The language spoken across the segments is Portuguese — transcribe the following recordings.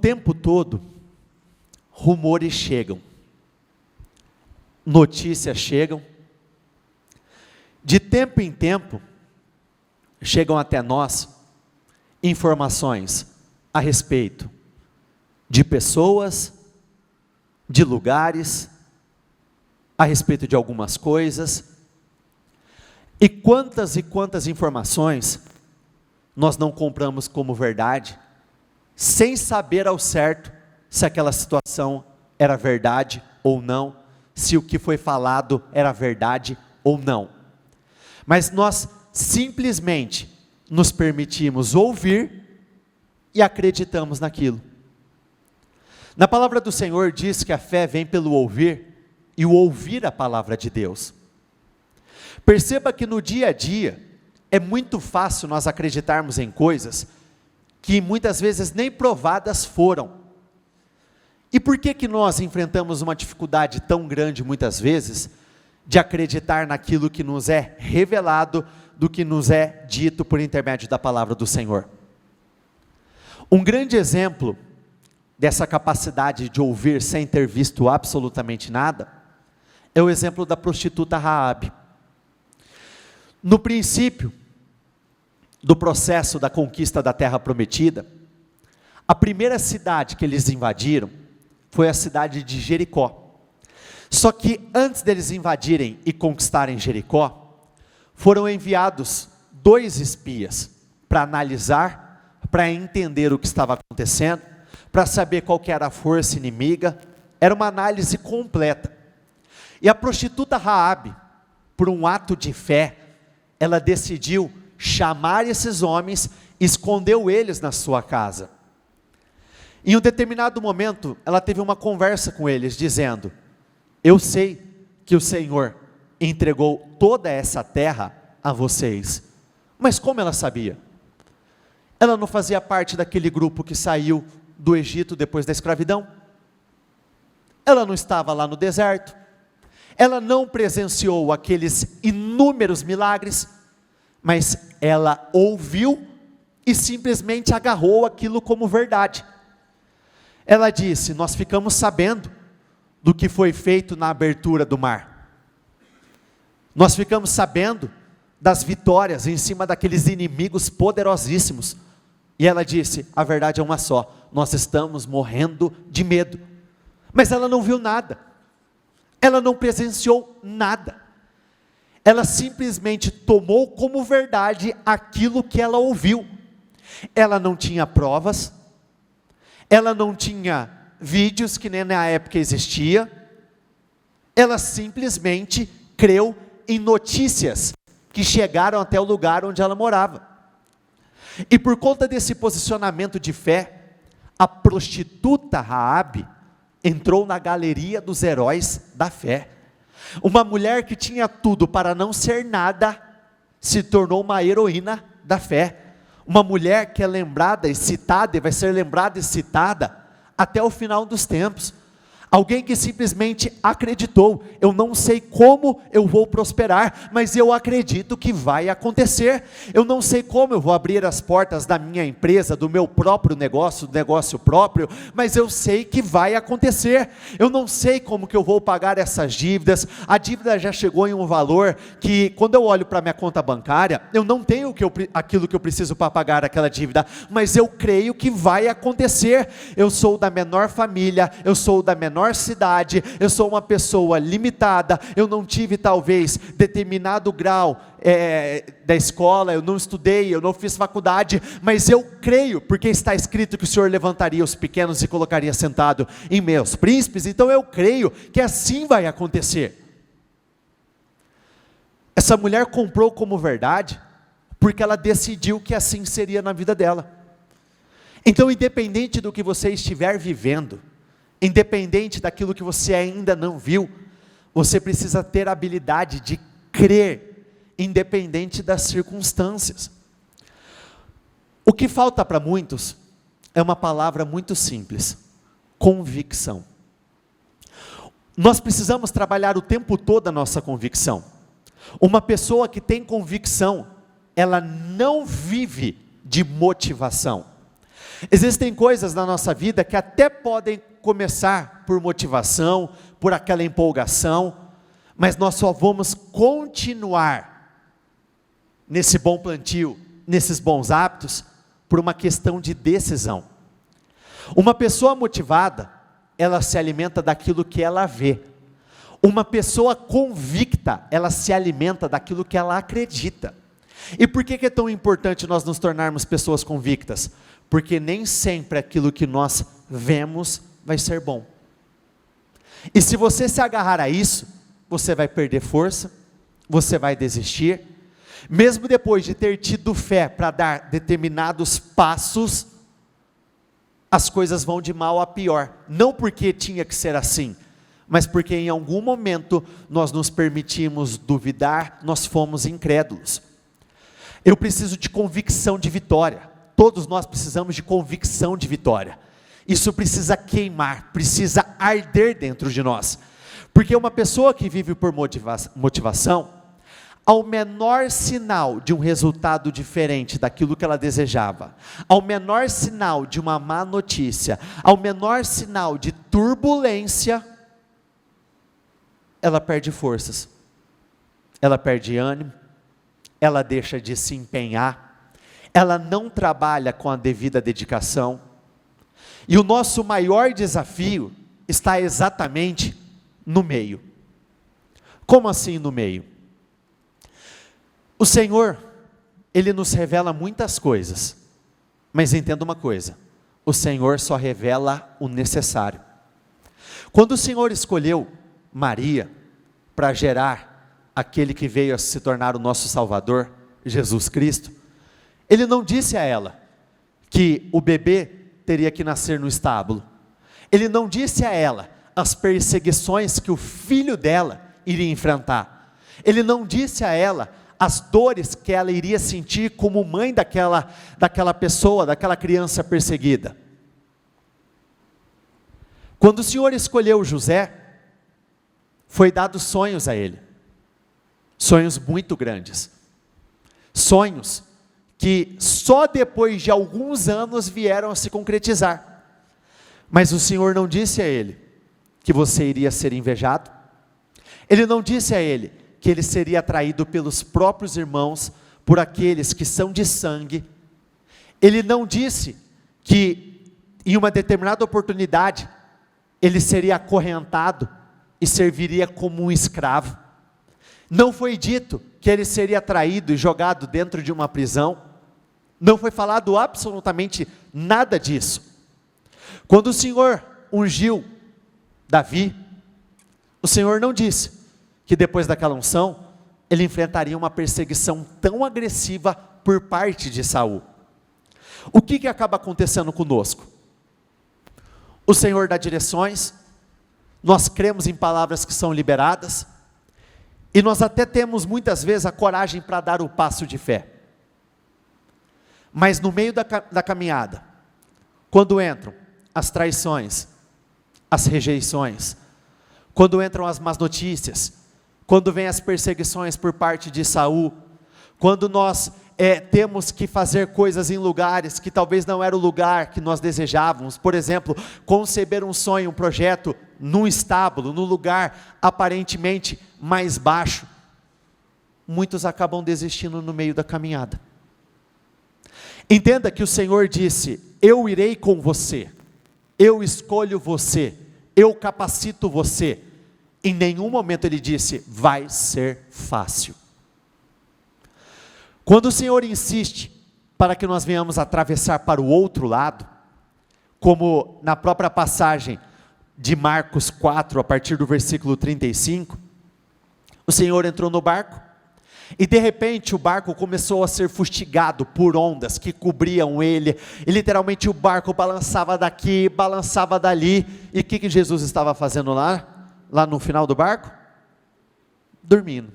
tempo todo, rumores chegam, notícias chegam, de tempo em tempo, chegam até nós informações a respeito de pessoas, de lugares, a respeito de algumas coisas, e quantas informações nós não compramos como verdade, sem saber ao certo se aquela situação era verdade ou não, se o que foi falado era verdade ou não. Mas nós simplesmente nos permitimos ouvir e acreditamos naquilo. Na palavra do Senhor diz que a fé vem pelo ouvir, e o ouvir a palavra de Deus. Perceba que no dia a dia, é muito fácil nós acreditarmos em coisas que muitas vezes nem provadas foram. E por que nós enfrentamos uma dificuldade tão grande muitas vezes, de acreditar naquilo que nos é revelado, do que nos é dito por intermédio da palavra do Senhor? Um grande exemplo dessa capacidade de ouvir sem ter visto absolutamente nada, é o exemplo da prostituta Raabe. No princípio do processo da conquista da terra prometida, a primeira cidade que eles invadiram, foi a cidade de Jericó. Só que antes deles invadirem e conquistarem Jericó, foram enviados 2 espias, para analisar, para entender o que estava acontecendo, para saber qual que era a força inimiga. Era uma análise completa. E a prostituta Raabe, por um ato de fé, ela decidiu chamar esses homens, escondeu eles na sua casa. Em um determinado momento, ela teve uma conversa com eles, dizendo: eu sei que o Senhor entregou toda essa terra a vocês. Mas como ela sabia? Ela não fazia parte daquele grupo que saiu do Egito depois da escravidão? Ela não estava lá no deserto? Ela não presenciou aqueles inúmeros milagres? Mas ela ouviu e simplesmente agarrou aquilo como verdade. Ela disse: nós ficamos sabendo do que foi feito na abertura do mar. Nós ficamos sabendo das vitórias em cima daqueles inimigos poderosíssimos. E ela disse: a verdade é uma só, nós estamos morrendo de medo. Mas ela não viu nada, ela não presenciou nada, ela simplesmente tomou como verdade aquilo que ela ouviu. Ela não tinha provas, ela não tinha vídeos que nem na época existia, ela simplesmente creu em notícias que chegaram até o lugar onde ela morava. E por conta desse posicionamento de fé, a prostituta Raabe entrou na galeria dos heróis da fé. Uma mulher que tinha tudo para não ser nada, se tornou uma heroína da fé. Uma mulher que é lembrada e citada, e vai ser lembrada e citada até o final dos tempos. Alguém que simplesmente acreditou: eu não sei como eu vou prosperar, mas eu acredito que vai acontecer. Eu não sei como eu vou abrir as portas da minha empresa, do meu próprio negócio, do negócio próprio, mas eu sei que vai acontecer. Eu não sei como que eu vou pagar essas dívidas. A dívida já chegou em um valor que, quando eu olho para a minha conta bancária, eu não tenho aquilo que eu preciso para pagar aquela dívida, mas eu creio que vai acontecer. Eu sou da menor família, eu sou da menor cidade, eu sou uma pessoa limitada, eu não tive talvez determinado grau da escola, eu não estudei, eu não fiz faculdade, mas eu creio, porque está escrito que o Senhor levantaria os pequenos e colocaria sentado em meus príncipes. Então eu creio que assim vai acontecer. Essa mulher comprou como verdade, porque ela decidiu que assim seria na vida dela. Então, independente do que você estiver vivendo, independente daquilo que você ainda não viu, você precisa ter a habilidade de crer, independente das circunstâncias. O que falta para muitos é uma palavra muito simples: convicção. Nós precisamos trabalhar o tempo todo a nossa convicção. Uma pessoa que tem convicção, ela não vive de motivação. Existem coisas na nossa vida que até podem começar por motivação, por aquela empolgação, mas nós só vamos continuar nesse bom plantio, nesses bons hábitos, por uma questão de decisão. Uma pessoa motivada, ela se alimenta daquilo que ela vê. Uma pessoa convicta, ela se alimenta daquilo que ela acredita. E por que é tão importante nós nos tornarmos pessoas convictas? Porque nem sempre aquilo que nós vemos vai ser bom. E se você se agarrar a isso, você vai perder força, você vai desistir, mesmo depois de ter tido fé para dar determinados passos, as coisas vão de mal a pior, não porque tinha que ser assim, mas porque em algum momento nós nos permitimos duvidar, nós fomos incrédulos. Eu preciso de convicção de vitória, todos nós precisamos de convicção de vitória, isso precisa queimar, precisa arder dentro de nós, porque uma pessoa que vive por motivação, ao menor sinal de um resultado diferente daquilo que ela desejava, ao menor sinal de uma má notícia, ao menor sinal de turbulência, ela perde forças, ela perde ânimo, ela deixa de se empenhar, ela não trabalha com a devida dedicação, e o nosso maior desafio está exatamente no meio. Como assim no meio? O Senhor, Ele nos revela muitas coisas, mas entenda uma coisa, o Senhor só revela o necessário. Quando o Senhor escolheu Maria para gerar aquele que veio a se tornar o nosso Salvador, Jesus Cristo, Ele não disse a ela que o bebê teria que nascer no estábulo, Ele não disse a ela as perseguições que o filho dela iria enfrentar, Ele não disse a ela as dores que ela iria sentir como mãe daquela pessoa, daquela criança perseguida. Quando o Senhor escolheu José, foi dado sonhos a ele, sonhos muito grandes, sonhos que só depois de alguns anos vieram a se concretizar, mas o Senhor não disse a ele que você iria ser invejado, Ele não disse a ele que ele seria traído pelos próprios irmãos, por aqueles que são de sangue, Ele não disse que em uma determinada oportunidade, ele seria acorrentado e serviria como um escravo, não foi dito que ele seria traído e jogado dentro de uma prisão, não foi falado absolutamente nada disso. Quando o Senhor ungiu Davi, o Senhor não disse que depois daquela unção, ele enfrentaria uma perseguição tão agressiva por parte de Saul. O que acaba acontecendo conosco? O Senhor dá direções, nós cremos em palavras que são liberadas, e nós até temos muitas vezes a coragem para dar o passo de fé. Mas no meio da caminhada, quando entram as traições, as rejeições, quando entram as más notícias, quando vem as perseguições por parte de Saul, quando nós temos que fazer coisas em lugares que talvez não era o lugar que nós desejávamos, por exemplo, conceber um sonho, um projeto, num estábulo, num lugar aparentemente mais baixo, muitos acabam desistindo no meio da caminhada. Entenda que o Senhor disse, eu irei com você, eu escolho você, eu capacito você. Em nenhum momento ele disse, vai ser fácil. Quando o Senhor insiste para que nós venhamos atravessar para o outro lado, como na própria passagem de Marcos 4, a partir do versículo 35, o Senhor entrou no barco, e de repente o barco começou a ser fustigado por ondas que cobriam ele, e literalmente o barco balançava daqui, balançava dali, e o que Jesus estava fazendo lá no final do barco? Dormindo,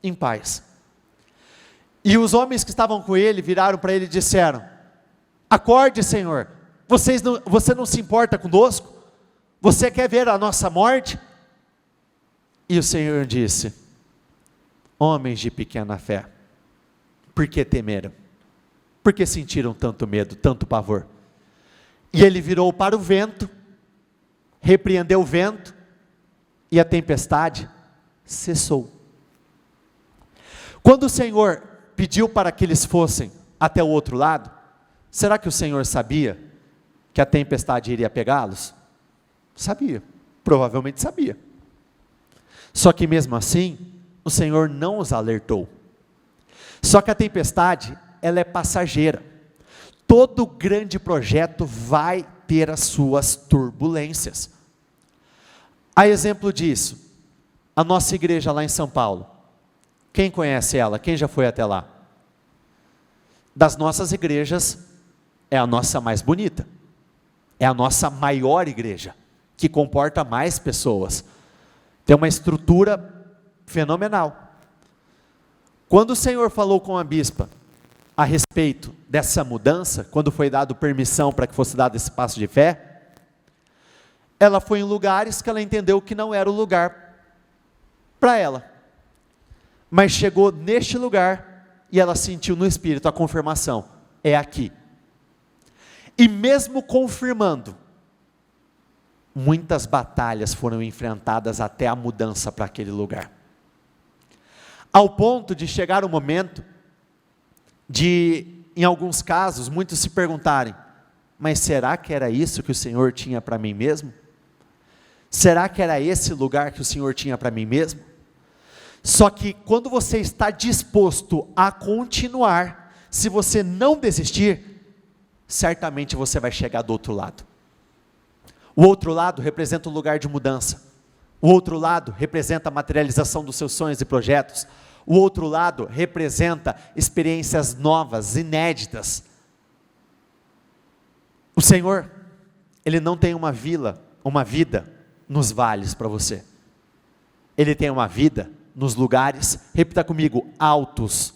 em paz. E os homens que estavam com ele, viraram para ele e disseram, acorde Senhor, você não se importa conosco? Você quer ver a nossa morte? E o Senhor disse, homens de pequena fé, por que temeram? Por que sentiram tanto medo, tanto pavor? E ele virou para o vento, repreendeu o vento, e a tempestade cessou. Quando o Senhor pediu para que eles fossem até o outro lado, será que o Senhor sabia que a tempestade iria pegá-los? Sabia, provavelmente sabia. Só que mesmo assim, o Senhor não os alertou. Só que a tempestade, ela é passageira. Todo grande projeto vai ter as suas turbulências. A exemplo disso, a nossa igreja lá em São Paulo. Quem conhece ela? Quem já foi até lá? Das nossas igrejas, é a nossa mais bonita. É a nossa maior igreja, que comporta mais pessoas. Tem uma estrutura fenomenal. Quando o Senhor falou com a bispa a respeito dessa mudança, quando foi dado permissão para que fosse dado esse passo de fé, ela foi em lugares que ela entendeu que não era o lugar para ela. Mas chegou neste lugar e ela sentiu no Espírito a confirmação, é aqui. E mesmo confirmando, muitas batalhas foram enfrentadas até a mudança para aquele lugar. Ao ponto de chegar o momento de, em alguns casos, muitos se perguntarem, mas será que era isso que o Senhor tinha para mim mesmo? Será que era esse lugar que o Senhor tinha para mim mesmo? Só que quando você está disposto a continuar, se você não desistir, certamente você vai chegar do outro lado. O outro lado representa um lugar de mudança. O outro lado representa a materialização dos seus sonhos e projetos. O outro lado representa experiências novas, inéditas. O Senhor, Ele não tem uma vida nos vales para você. Ele tem uma vida nos lugares, repita comigo, altos.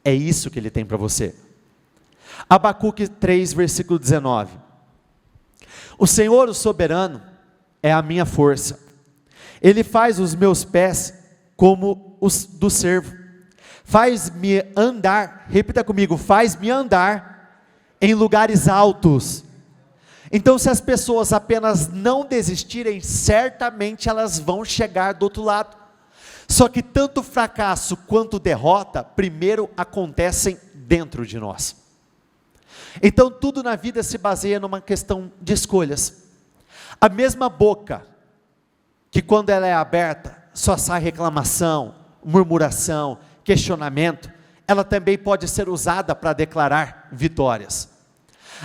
É isso que Ele tem para você. Abacuque 3, versículo 19. O Senhor, o soberano, é a minha força. Ele faz os meus pés como os do servo. Faz-me andar, repita comigo, faz-me andar em lugares altos. Então, se as pessoas apenas não desistirem, certamente elas vão chegar do outro lado. Só que tanto fracasso quanto derrota, primeiro acontecem dentro de nós. Então, tudo na vida se baseia numa questão de escolhas. A mesma boca, que quando ela é aberta, só sai reclamação, murmuração, questionamento, ela também pode ser usada para declarar vitórias.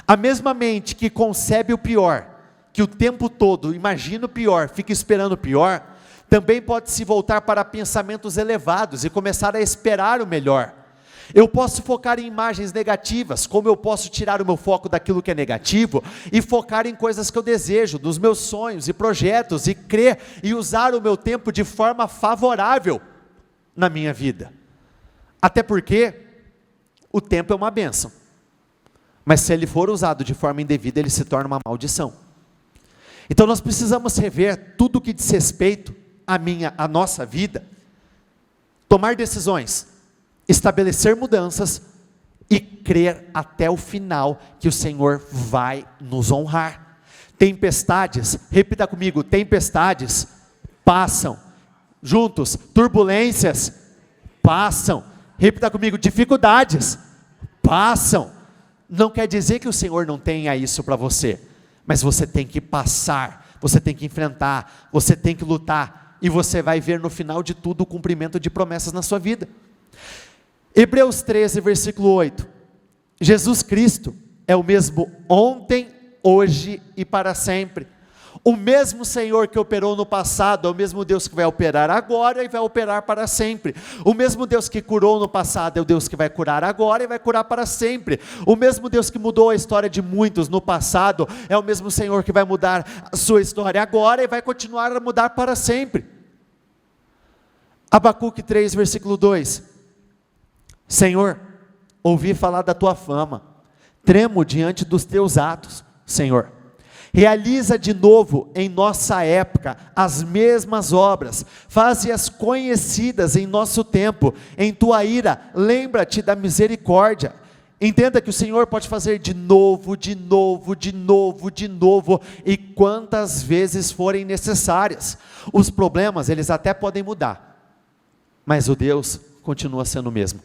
A mesma mente que concebe o pior, que o tempo todo imagina o pior, fica esperando o pior, também pode se voltar para pensamentos elevados e começar a esperar o melhor. Eu posso focar em imagens negativas, como eu posso tirar o meu foco daquilo que é negativo e focar em coisas que eu desejo, dos meus sonhos e projetos, e crer e usar o meu tempo de forma favorável na minha vida. Até porque o tempo é uma bênção, mas se ele for usado de forma indevida, ele se torna uma maldição. Então nós precisamos rever tudo o que diz respeito à nossa vida, tomar decisões, estabelecer mudanças e crer até o final que o Senhor vai nos honrar. Tempestades, repita comigo, tempestades passam, juntos, turbulências passam, repita comigo, dificuldades passam. Não quer dizer que o Senhor não tenha isso para você, mas você tem que passar, você tem que enfrentar, você tem que lutar, e você vai ver no final de tudo o cumprimento de promessas na sua vida. Hebreus 13, versículo 8, Jesus Cristo é o mesmo ontem, hoje e para sempre. O mesmo Senhor que operou no passado é o mesmo Deus que vai operar agora e vai operar para sempre. O mesmo Deus que curou no passado é o Deus que vai curar agora e vai curar para sempre. O mesmo Deus que mudou a história de muitos no passado é o mesmo Senhor que vai mudar a sua história agora e vai continuar a mudar para sempre. Abacuque 3, versículo 2. Senhor, ouvi falar da tua fama, tremo diante dos teus atos, Senhor. Realiza de novo em nossa época as mesmas obras, faze-as conhecidas em nosso tempo. Em tua ira, lembra-te da misericórdia, Entenda que o Senhor pode fazer de novo, de novo, de novo, de novo, e quantas vezes forem necessárias. Os problemas, eles até podem mudar, mas o Deus continua sendo o mesmo.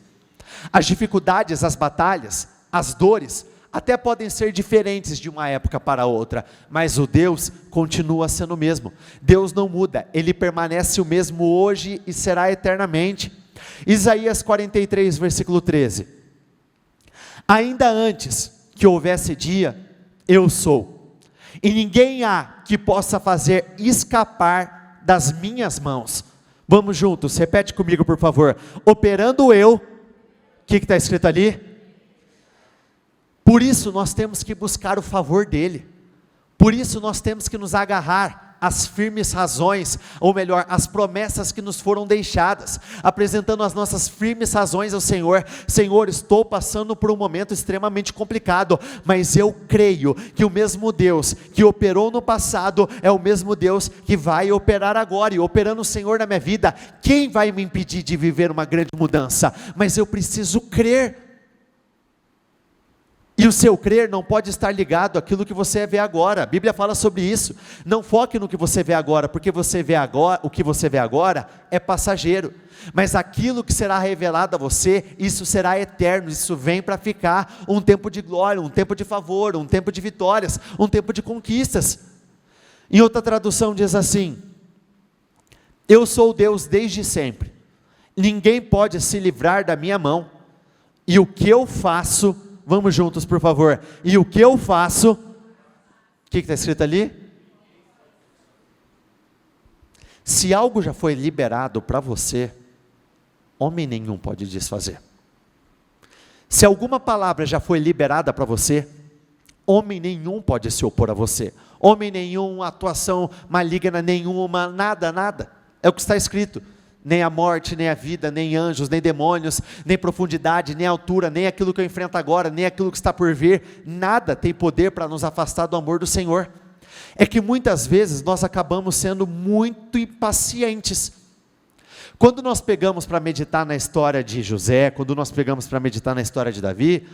As dificuldades, as batalhas, as dores, até podem ser diferentes de uma época para outra, mas o Deus continua sendo o mesmo. Deus não muda, Ele permanece o mesmo hoje e será eternamente. Isaías 43, versículo 13. Ainda antes que houvesse dia, eu sou, e ninguém há que possa fazer escapar das minhas mãos. Vamos juntos, repete comigo por favor. Operando eu, o que está escrito ali? Por isso nós temos que buscar o favor dEle, por isso nós temos que nos agarrar às firmes razões, ou melhor, às promessas que nos foram deixadas, apresentando as nossas firmes razões ao Senhor. Senhor, estou passando por um momento extremamente complicado, mas eu creio que o mesmo Deus que operou no passado, é o mesmo Deus que vai operar agora, e operando o Senhor na minha vida, quem vai me impedir de viver uma grande mudança? Mas eu preciso crer. E o seu crer não pode estar ligado àquilo que você vê agora. A Bíblia fala sobre isso. Não foque no que você vê agora, porque você vê agora, o que você vê agora é passageiro. Mas aquilo que será revelado a você, isso será eterno, isso vem para ficar. Um tempo de glória, um tempo de favor, um tempo de vitórias, um tempo de conquistas. Em outra tradução diz assim: eu sou Deus desde sempre. Ninguém pode se livrar da minha mão. E o que eu faço... Vamos juntos, por favor. E o que eu faço? O que está escrito ali? Se algo já foi liberado para você, homem nenhum pode desfazer. Se alguma palavra já foi liberada para você, homem nenhum pode se opor a você. Homem nenhum, atuação maligna nenhuma, nada, nada. É o que está escrito. Nem a morte, nem a vida, nem anjos, nem demônios, nem profundidade, nem altura, nem aquilo que eu enfrento agora, nem aquilo que está por vir, nada tem poder para nos afastar do amor do Senhor. É que muitas vezes nós acabamos sendo muito impacientes. Quando nós pegamos para meditar na história de José, quando nós pegamos para meditar na história de Davi,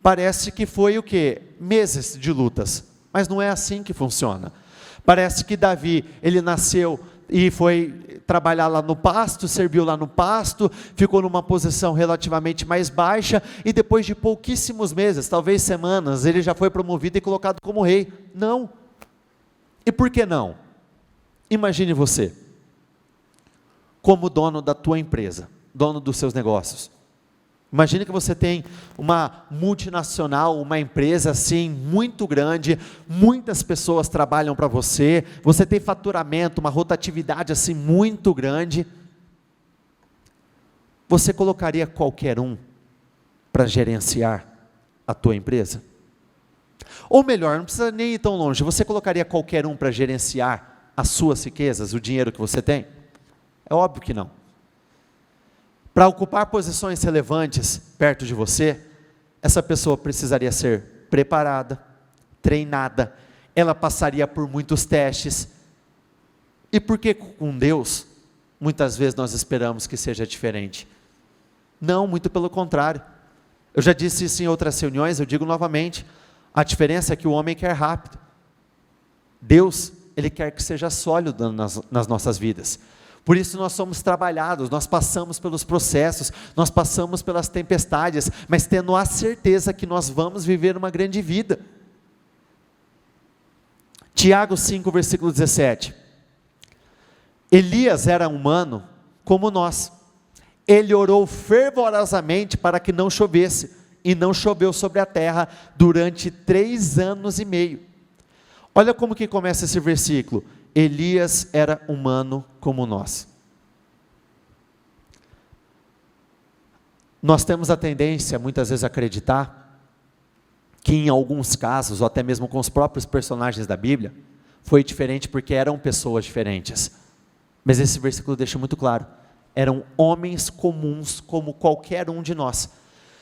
parece que foi o quê? Meses de lutas, mas não é assim que funciona. Parece que Davi, ele nasceu e foi trabalhar lá no pasto, serviu lá no pasto, ficou numa posição relativamente mais baixa, e depois de pouquíssimos meses, talvez semanas, ele já foi promovido e colocado como rei. Não. E por que não? Imagine você, como dono da tua empresa, dono dos seus negócios. Imagine que você tem uma multinacional, uma empresa assim, muito grande, muitas pessoas trabalham para você, você tem faturamento, uma rotatividade assim muito grande. Você colocaria qualquer um para gerenciar a tua empresa? Ou melhor, não precisa nem ir tão longe, você colocaria qualquer um para gerenciar as suas riquezas, o dinheiro que você tem? É óbvio que não. Para ocupar posições relevantes perto de você, essa pessoa precisaria ser preparada, treinada, ela passaria por muitos testes. E por que com Deus, muitas vezes nós esperamos que seja diferente? Não, muito pelo contrário. Eu já disse isso em outras reuniões, eu digo novamente, a diferença é que o homem quer rápido. Deus, Ele quer que seja sólido nas nossas vidas. Por isso nós somos trabalhados, nós passamos pelos processos, nós passamos pelas tempestades, mas tendo a certeza que nós vamos viver uma grande vida. Tiago 5, versículo 17. Elias era humano como nós. Ele orou fervorosamente para que não chovesse, e não choveu sobre a terra durante 3 anos e meio. Olha como que começa esse versículo. Elias era humano como nós. Nós temos a tendência, muitas vezes, a acreditar que em alguns casos, ou até mesmo com os próprios personagens da Bíblia, foi diferente porque eram pessoas diferentes. Mas esse versículo deixa muito claro, eram homens comuns como qualquer um de nós,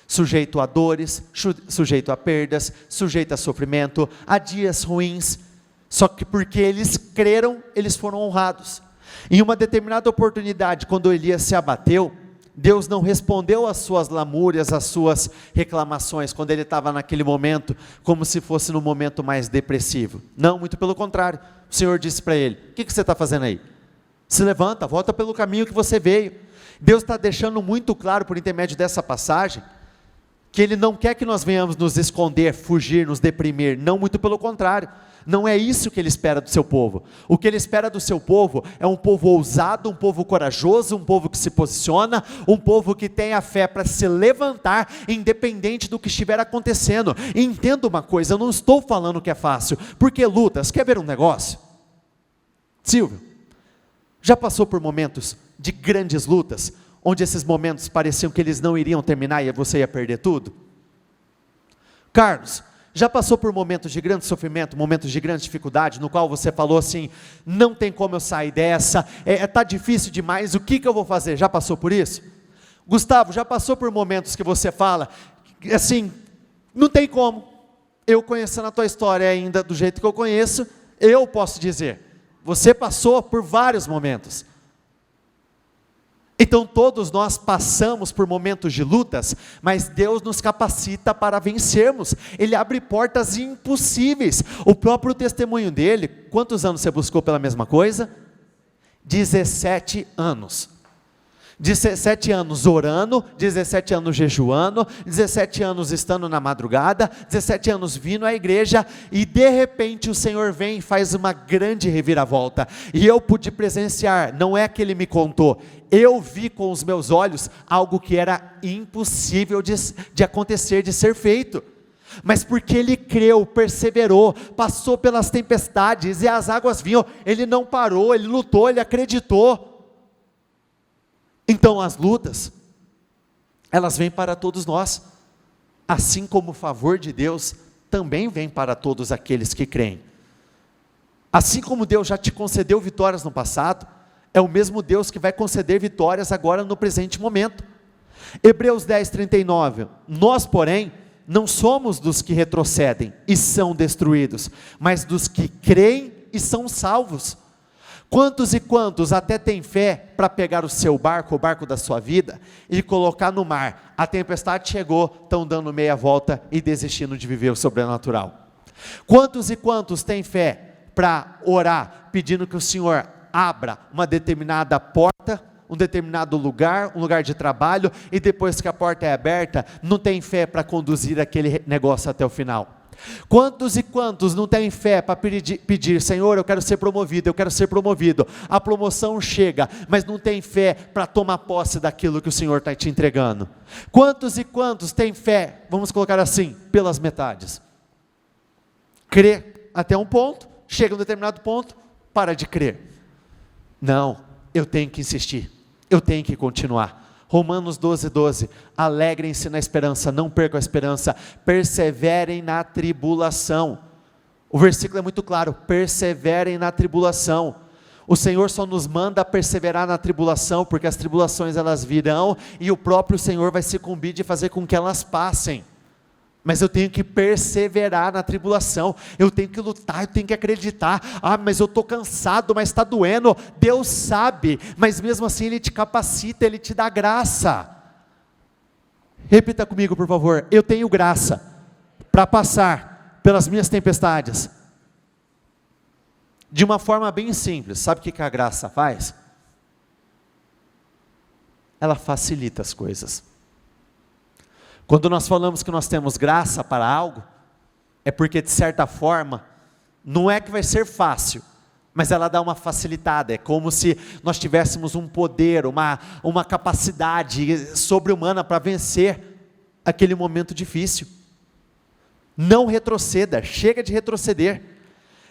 sujeito a dores, sujeito a perdas, sujeito a sofrimento, a dias ruins. Só que porque eles creram, eles foram honrados. Em uma determinada oportunidade, quando Elias se abateu, Deus não respondeu às suas lamúrias, às suas reclamações, quando ele estava naquele momento, como se fosse no momento mais depressivo. Não, muito pelo contrário. O Senhor disse para ele: o que você está fazendo aí? Se levanta, volta pelo caminho que você veio. Deus está deixando muito claro, por intermédio dessa passagem, que Ele não quer que nós venhamos nos esconder, fugir, nos deprimir. Não, muito pelo contrário. Não é isso que Ele espera do seu povo. O que Ele espera do seu povo é um povo ousado, um povo corajoso, um povo que se posiciona, um povo que tem a fé para se levantar, independente do que estiver acontecendo. E entenda uma coisa, eu não estou falando que é fácil, porque lutas, quer ver um negócio? Silvio, já passou por momentos de grandes lutas, onde esses momentos pareciam que eles não iriam terminar e você ia perder tudo? Carlos, já passou por momentos de grande sofrimento, momentos de grande dificuldade, no qual você falou assim: não tem como eu sair dessa, está difícil demais, o que eu vou fazer? Já passou por isso? Gustavo, já passou por momentos que você fala, assim, não tem como, eu conhecendo a tua história ainda do jeito que eu conheço, eu posso dizer, você passou por vários momentos. Então todos nós passamos por momentos de lutas, mas Deus nos capacita para vencermos. Ele abre portas impossíveis. O próprio testemunho dele, quantos anos você buscou pela mesma coisa? 17 anos. 17 anos orando, 17 anos jejuando, 17 anos estando na madrugada, 17 anos vindo à igreja, e de repente o Senhor vem e faz uma grande reviravolta, e eu pude presenciar, não é que Ele me contou, eu vi com os meus olhos algo que era impossível de acontecer, de ser feito, mas porque ele creu, perseverou, passou pelas tempestades, e as águas vinham, ele não parou, ele lutou, ele acreditou. Então as lutas, elas vêm para todos nós, assim como o favor de Deus também vem para todos aqueles que creem. Assim como Deus já te concedeu vitórias no passado, é o mesmo Deus que vai conceder vitórias agora no presente momento. Hebreus 10, 39, nós porém, não somos dos que retrocedem e são destruídos, mas dos que creem e são salvos. Quantos e quantos até têm fé para pegar o seu barco, o barco da sua vida, e colocar no mar, a tempestade chegou, estão dando meia volta e desistindo de viver o sobrenatural? Quantos e quantos têm fé para orar, pedindo que o Senhor abra uma determinada porta, um determinado lugar, um lugar de trabalho, e depois que a porta é aberta, não tem fé para conduzir aquele negócio até o final? Quantos e quantos não têm fé para pedir, Senhor, eu quero ser promovido, eu quero ser promovido, a promoção chega, mas não tem fé para tomar posse daquilo que o Senhor está te entregando? Quantos e quantos têm fé, vamos colocar assim, pelas metades? Crê até um ponto, chega a um determinado ponto, para de crer. Não, eu tenho que insistir, eu tenho que continuar. Romanos 12, 12, alegrem-se na esperança, não percam a esperança, perseverem na tribulação. O versículo é muito claro, perseverem na tribulação. O Senhor só nos manda perseverar na tribulação, porque as tribulações elas virão, e o próprio Senhor vai se incumbir de fazer com que elas passem. Mas eu tenho que perseverar na tribulação, eu tenho que lutar, eu tenho que acreditar. Mas eu estou cansado, mas está doendo. Deus sabe, mas mesmo assim Ele te capacita, Ele te dá graça. Repita comigo por favor, eu tenho graça para passar pelas minhas tempestades. De uma forma bem simples, sabe o que a graça faz? Ela facilita as coisas. Quando nós falamos que nós temos graça para algo, é porque de certa forma, não é que vai ser fácil, mas ela dá uma facilitada, é como se nós tivéssemos um poder, uma capacidade sobre-humana para vencer aquele momento difícil. Não retroceda, chega de retroceder.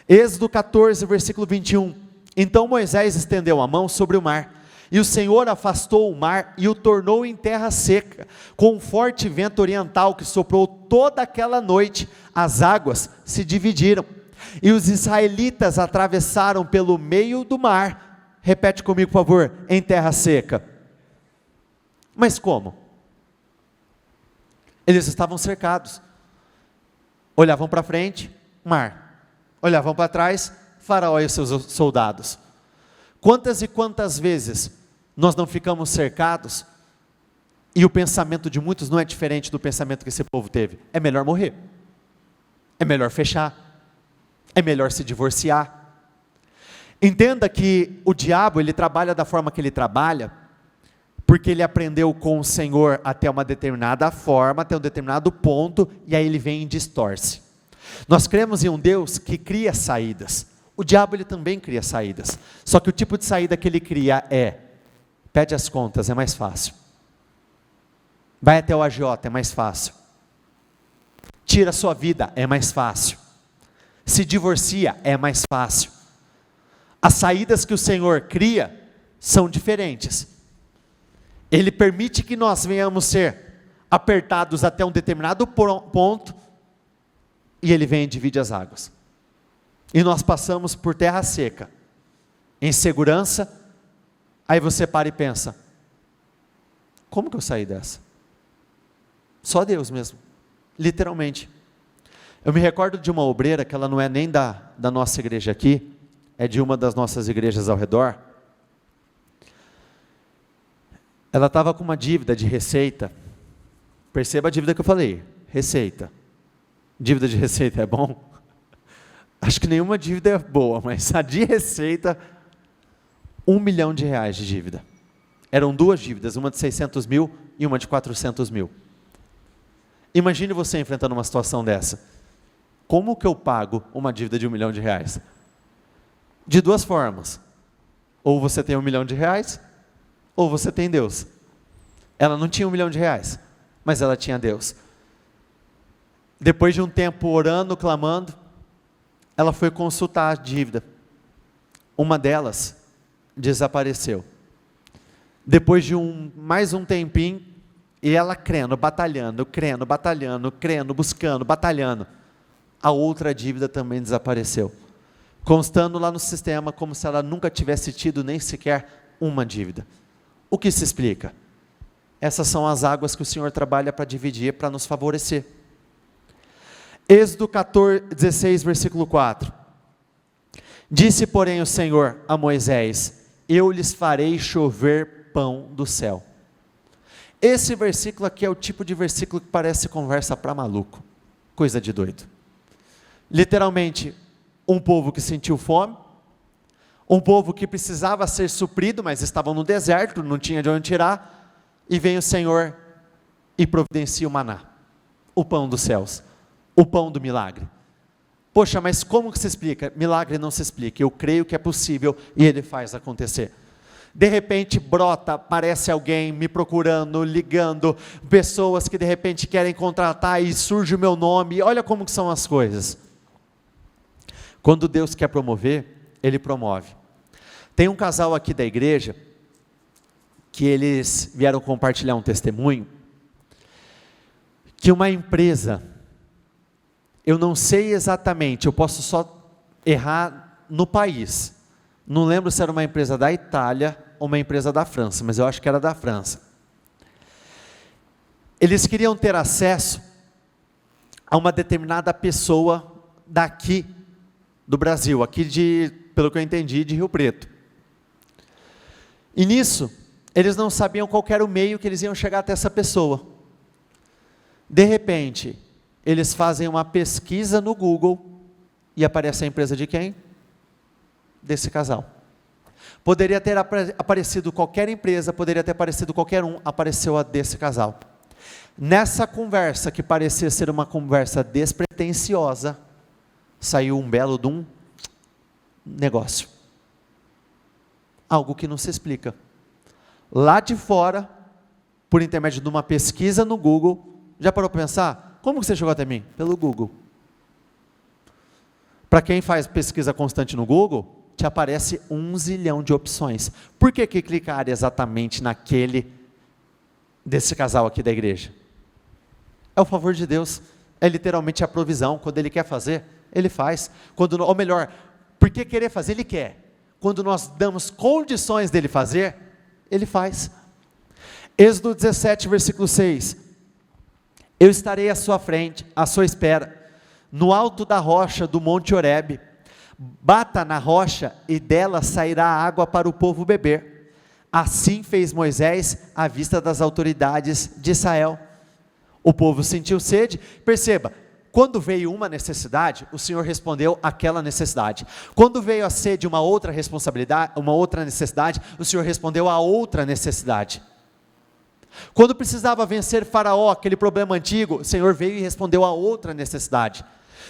Êxodo 14, versículo 21, então Moisés estendeu a mão sobre o mar, e o Senhor afastou o mar e o tornou em terra seca, com um forte vento oriental que soprou toda aquela noite, as águas se dividiram, e os israelitas atravessaram pelo meio do mar. Repete comigo por favor, em terra seca. Mas como? Eles estavam cercados, olhavam para frente, mar, olhavam para trás, Faraó e os seus soldados. Quantas e quantas vezes nós não ficamos cercados E o pensamento de muitos não é diferente do pensamento que esse povo teve. É melhor morrer. É melhor fechar. É melhor se divorciar. Entenda que o diabo, ele trabalha da forma que ele trabalha, porque ele aprendeu com o Senhor até uma determinada forma, até um determinado ponto, e aí ele vem e distorce. Nós cremos em um Deus que cria saídas. O diabo, ele também cria saídas. Só que o tipo de saída que ele cria é: pede as contas, é mais fácil. Vai até o agiota, é mais fácil. Tira a sua vida, é mais fácil. Se divorcia, é mais fácil. As saídas que o Senhor cria são diferentes. Ele permite que nós venhamos ser apertados até um determinado ponto, e ele vem e divide as águas. E nós passamos por terra seca, em segurança. Aí você para e pensa: como que eu saí dessa? Só Deus mesmo, literalmente. Eu me recordo de uma obreira, que ela não é nem da nossa igreja aqui, é de uma das nossas igrejas ao redor. Ela estava com uma dívida de receita. Perceba a dívida que eu falei, receita. Dívida de receita é bom? Acho que nenhuma dívida é boa, mas a de receita, R$1 milhão de dívida. Eram duas dívidas, uma de 600 mil e uma de 400 mil. Imagine você enfrentando uma situação dessa. Como que eu pago uma dívida de R$1 milhão? De duas formas. Ou você tem R$1 milhão, ou você tem Deus. Ela não tinha R$1 milhão, mas ela tinha Deus. Depois de um tempo orando, clamando, ela foi consultar a dívida. Uma delas desapareceu. Depois de mais um tempinho, e ela crendo, batalhando, buscando, batalhando, a outra dívida também desapareceu, constando lá no sistema como se ela nunca tivesse tido nem sequer uma dívida. O que se explica? Essas são as águas que o Senhor trabalha para dividir, para nos favorecer. Êxodo 16, versículo 4. Disse, porém, o Senhor a Moisés: eu lhes farei chover pão do céu. Esse versículo aqui é o tipo de versículo que parece conversa para maluco, coisa de doido. Literalmente, um povo que sentiu fome, um povo que precisava ser suprido, mas estavam no deserto, não tinha de onde tirar, e vem o Senhor e providencia o maná, o pão dos céus, o pão do milagre. Poxa, mas como que se explica? Milagre não se explica, eu creio que é possível, e Ele faz acontecer. De repente brota, aparece alguém me procurando, ligando, pessoas que de repente querem contratar, e surge o meu nome. Olha como que são as coisas. Quando Deus quer promover, Ele promove. Tem um casal aqui da igreja, que eles vieram compartilhar um testemunho, que uma empresa, eu não sei exatamente, eu posso só errar no país, não lembro se era uma empresa da Itália, ou uma empresa da França, mas eu acho que era da França. Eles queriam ter acesso a uma determinada pessoa daqui do Brasil, aqui pelo que eu entendi, de Rio Preto. E nisso, eles não sabiam qual era o meio que eles iam chegar até essa pessoa. De repente, eles fazem uma pesquisa no Google, e aparece a empresa de quem? Desse casal. Poderia ter aparecido qualquer empresa, poderia ter aparecido qualquer um, apareceu a desse casal. Nessa conversa, que parecia ser uma conversa despretensiosa, saiu um belo de um negócio. Algo que não se explica. Lá de fora, por intermédio de uma pesquisa no Google, já parou para pensar? Como que você chegou até mim? Pelo Google. Para quem faz pesquisa constante no Google, te aparece 1 zilhão de opções. Por que clicar exatamente naquele desse casal aqui da igreja? É o favor de Deus, é literalmente a provisão. Quando Ele quer fazer, Ele faz. Ou melhor, por que querer fazer? Ele quer. Quando nós damos condições dEle fazer, Ele faz. Êxodo 17, versículo 6. Eu estarei à sua frente, à sua espera, no alto da rocha do monte Horebe. Bata na rocha e dela sairá água para o povo beber. Assim fez Moisés à vista das autoridades de Israel. O povo sentiu sede. Perceba, quando veio uma necessidade, o Senhor respondeu àquela necessidade. Quando veio a sede, uma outra responsabilidade, uma outra necessidade, o Senhor respondeu a outra necessidade. Quando precisava vencer Faraó, aquele problema antigo, o Senhor veio e respondeu a outra necessidade.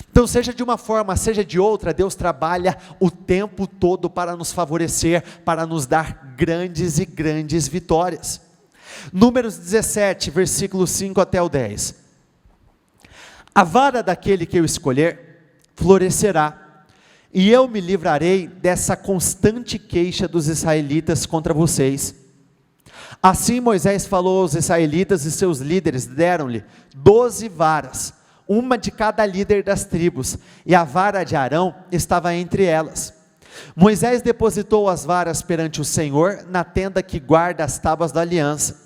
Então, seja de uma forma, seja de outra, Deus trabalha o tempo todo para nos favorecer, para nos dar grandes e grandes vitórias. Números 17, versículos 5 até o 10. A vara daquele que eu escolher florescerá, e eu me livrarei dessa constante queixa dos israelitas contra vocês. Assim Moisés falou aos israelitas, e seus líderes deram-lhe 12 varas, uma de cada líder das tribos, e a vara de Arão estava entre elas. Moisés depositou as varas perante o Senhor na tenda que guarda as tábuas da aliança.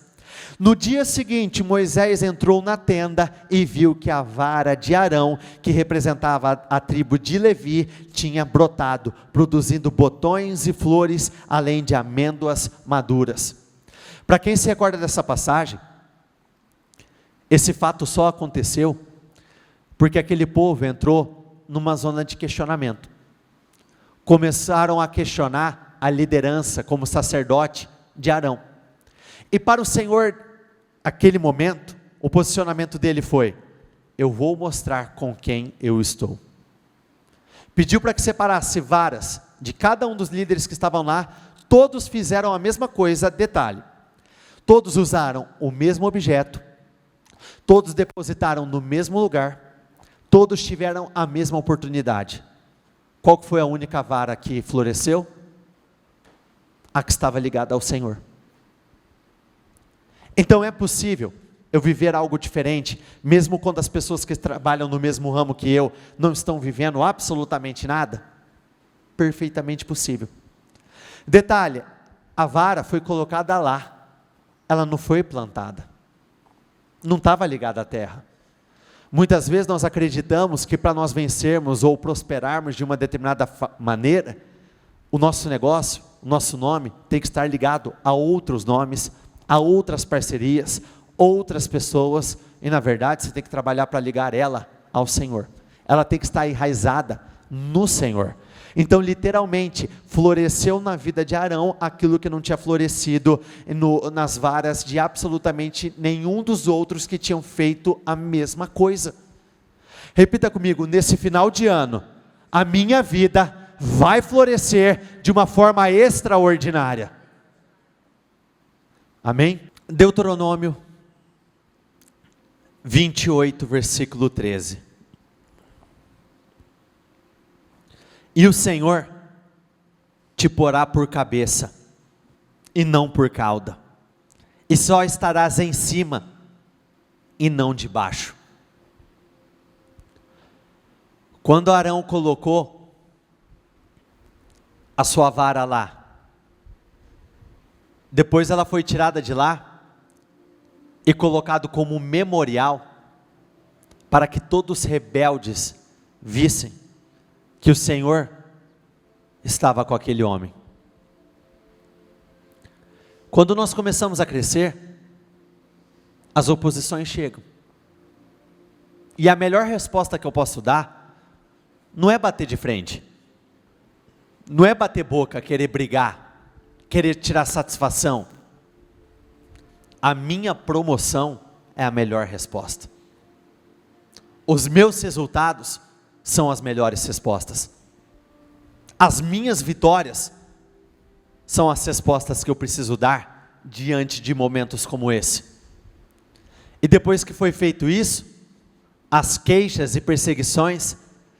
No dia seguinte, Moisés entrou na tenda e viu que a vara de Arão, que representava a tribo de Levi, tinha brotado, produzindo botões e flores, além de amêndoas maduras. Para quem se recorda dessa passagem, esse fato só aconteceu porque aquele povo entrou numa zona de questionamento. Começaram a questionar a liderança como sacerdote de Arão. E para o Senhor, aquele momento, o posicionamento dele foi: eu vou mostrar com quem eu estou. Pediu para que separasse varas de cada um dos líderes que estavam lá. Todos fizeram a mesma coisa, detalhe: todos usaram o mesmo objeto, todos depositaram no mesmo lugar, todos tiveram a mesma oportunidade. Qual foi a única vara que floresceu? A que estava ligada ao Senhor. Então é possível eu viver algo diferente, mesmo quando as pessoas que trabalham no mesmo ramo que eu não estão vivendo absolutamente nada? Perfeitamente possível. Detalhe: a vara foi colocada lá, ela não foi plantada, não estava ligada à terra. Muitas vezes nós acreditamos que para nós vencermos ou prosperarmos de uma determinada maneira, o nosso negócio, o nosso nome tem que estar ligado a outros nomes, a outras parcerias, outras pessoas, e na verdade você tem que trabalhar para ligar ela ao Senhor. Ela tem que estar enraizada no Senhor. Então, literalmente, floresceu na vida de Arão aquilo que não tinha florescido nas varas de absolutamente nenhum dos outros que tinham feito a mesma coisa. Repita comigo: nesse final de ano, a minha vida vai florescer de uma forma extraordinária. Amém? Deuteronômio 28, versículo 13. E o Senhor te porá por cabeça, e não por cauda, e só estarás em cima, e não debaixo. Quando Arão colocou a sua vara lá, depois ela foi tirada de lá, e colocado como memorial, para que todos os rebeldes vissem que o Senhor estava com aquele homem. Quando nós começamos a crescer, as oposições chegam. E a melhor resposta que eu posso dar, não é bater de frente, não é bater boca, querer brigar, querer tirar satisfação. A minha promoção é a melhor resposta. Os meus resultados são as melhores respostas. As minhas vitórias são as respostas que eu preciso dar diante de momentos como esse. E depois que foi feito isso, as queixas e perseguições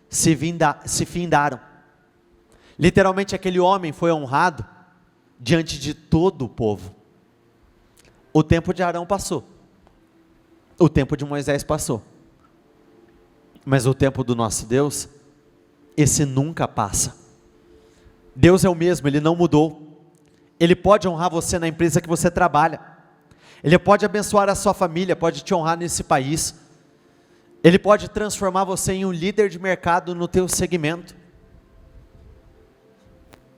se findaram. Literalmente aquele homem foi honrado diante de todo o povo. O tempo de Arão passou, o tempo de Moisés passou, mas o tempo do nosso Deus, esse nunca passa. Deus é o mesmo, Ele não mudou. Ele pode honrar você na empresa que você trabalha, Ele pode abençoar a sua família, pode te honrar nesse país, Ele pode transformar você em um líder de mercado no teu segmento.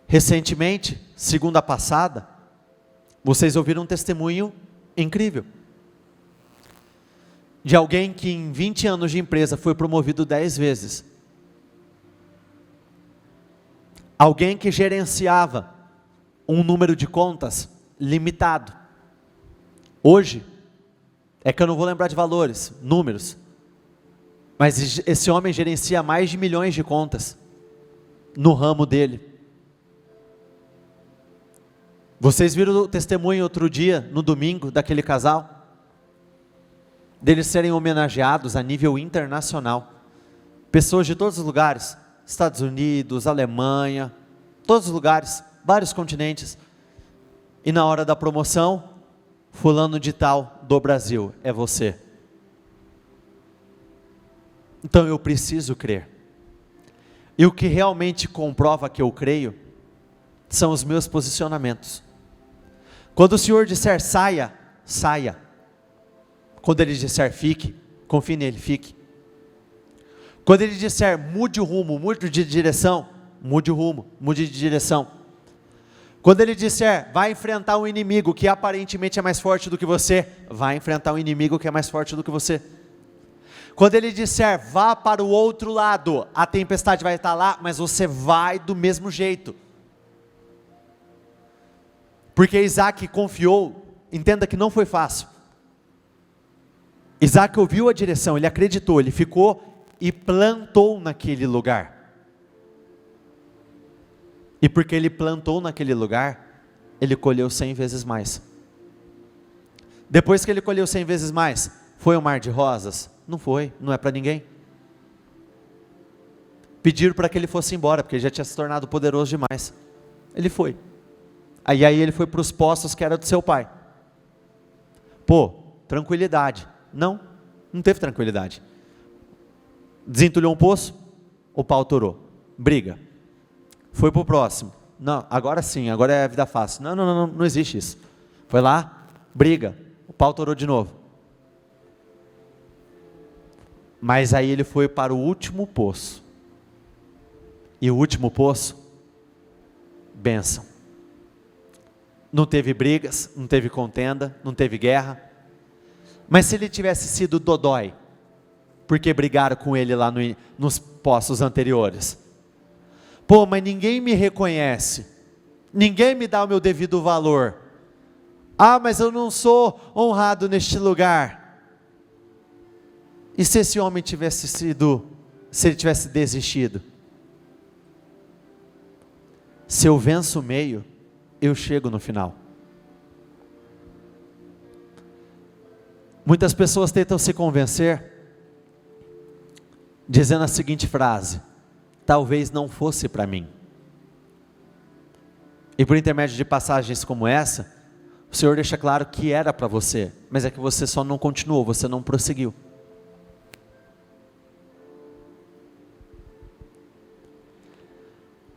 Recentemente, segunda passada, Vocês ouviram um testemunho incrível de alguém que em 20 anos de empresa foi promovido 10 vezes. Alguém que gerenciava um número de contas limitado. Hoje, é que eu não vou lembrar de valores, números, mas esse homem gerencia mais de milhões de contas no ramo dele. Vocês viram o testemunho outro dia, no domingo, daquele casal? Deles serem homenageados a nível internacional. Pessoas de todos os lugares, Estados Unidos, Alemanha, todos os lugares, vários continentes. E na hora da promoção, fulano de tal do Brasil, é você. Então eu preciso crer. E o que realmente comprova que eu creio, são os meus posicionamentos. Quando o Senhor disser saia, saia. Quando Ele disser fique, confie nele, fique. Quando Ele disser mude o rumo, mude de direção, mude o rumo, mude de direção. Quando Ele disser vai enfrentar um inimigo que aparentemente é mais forte do que você, vai enfrentar um inimigo que é mais forte do que você. Quando Ele disser vá para o outro lado, a tempestade vai estar lá, mas você vai do mesmo jeito. Porque Isaac confiou, entenda que não foi fácil. Isaac ouviu a direção, ele acreditou, ele ficou e plantou naquele lugar. E porque ele plantou naquele lugar, ele colheu 100 vezes mais. Depois que ele colheu 100 vezes mais, foi um mar de rosas? Não foi, não é para ninguém. Pediram para que ele fosse embora, porque ele já tinha se tornado poderoso demais. Ele foi. Aí ele foi para os poços que era do seu pai. Pô, tranquilidade. Não teve tranquilidade. Desentulhou um poço, o pau torou. Briga. Foi para o próximo. Não, agora sim, agora é a vida fácil. Não existe isso. Foi lá, briga, o pau torou de novo. Mas aí ele foi para o último poço. E o último poço, bênção. Não teve brigas, não teve contenda, não teve guerra. Mas se ele tivesse sido dodói, porque brigaram com ele lá nos poços anteriores. Pô, mas ninguém me reconhece, ninguém me dá o meu devido valor. Ah, mas eu não sou honrado neste lugar. E se esse homem se ele tivesse desistido? Se eu venço o meio, eu chego no final. Muitas pessoas tentam se convencer, dizendo a seguinte frase: talvez não fosse para mim. E por intermédio de passagens como essa, o Senhor deixa claro que era para você, mas é que você só não continuou, você não prosseguiu.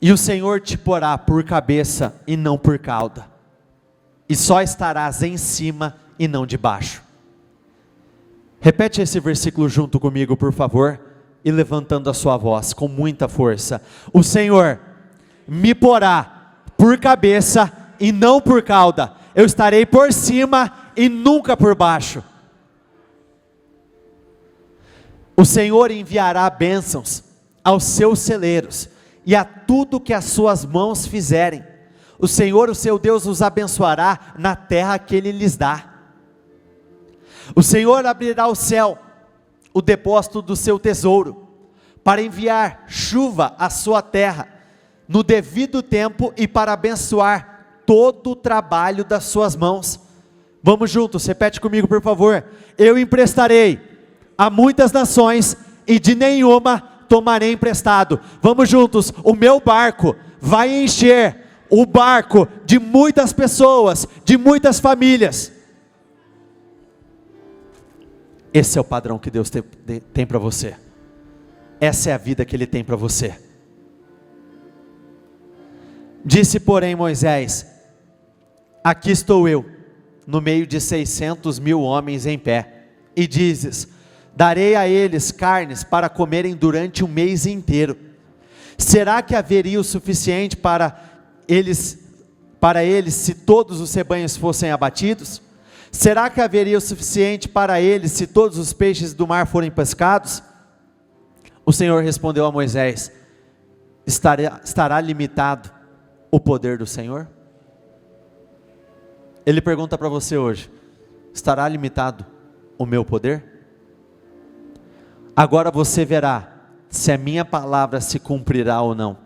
E o Senhor te porá por cabeça e não por cauda, e só estarás em cima e não debaixo. Repete esse versículo junto comigo, por favor, e levantando a sua voz com muita força. O Senhor me porá por cabeça e não por cauda, eu estarei por cima e nunca por baixo. O Senhor enviará bênçãos aos seus celeiros e a tudo que as suas mãos fizerem. O Senhor, o seu Deus, os abençoará na terra que Ele lhes dá. O Senhor abrirá o céu, o depósito do seu tesouro, para enviar chuva à sua terra, no devido tempo e para abençoar todo o trabalho das suas mãos. Vamos juntos, repete comigo por favor. Eu emprestarei a muitas nações e de nenhuma tomarei emprestado. Vamos juntos, o meu barco vai encher o barco de muitas pessoas, de muitas famílias. Esse é o padrão que Deus tem para você. Essa é a vida que Ele tem para você. Disse porém Moisés: aqui estou eu, no meio de 600 mil homens em pé, e dizes: darei a eles carnes para comerem durante um mês inteiro. Será que haveria o suficiente para para eles se todos os rebanhos fossem abatidos? Será que haveria o suficiente para eles se todos os peixes do mar forem pescados? O Senhor respondeu a Moisés: estará limitado o poder do Senhor? Ele pergunta para você hoje: estará limitado o meu poder? Agora você verá se a minha palavra se cumprirá ou não.